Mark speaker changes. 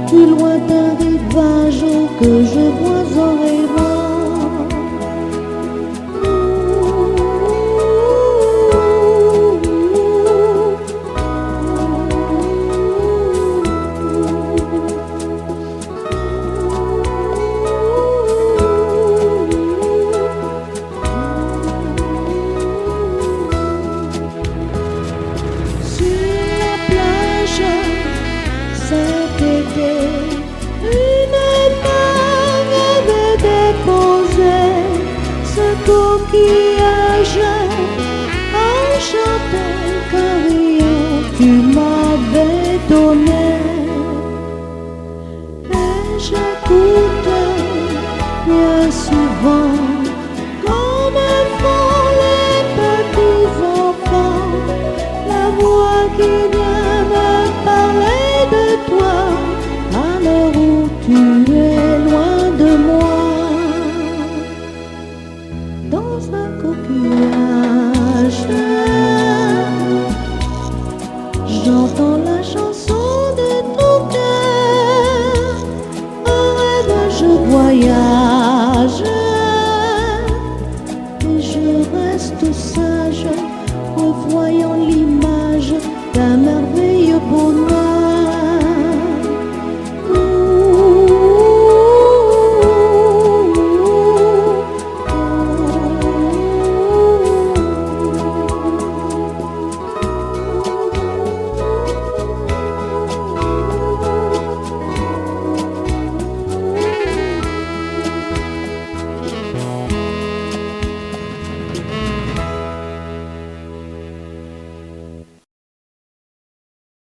Speaker 1: du lointain rivage que je vois en rêvant. Cet été, une main avait déposé ce coquillage enchanté qu'un rayon tu m'avais donné. Et j'écoute bien souvent comme font les petits enfants la voix qui vient me parler de toi à l'heure où tu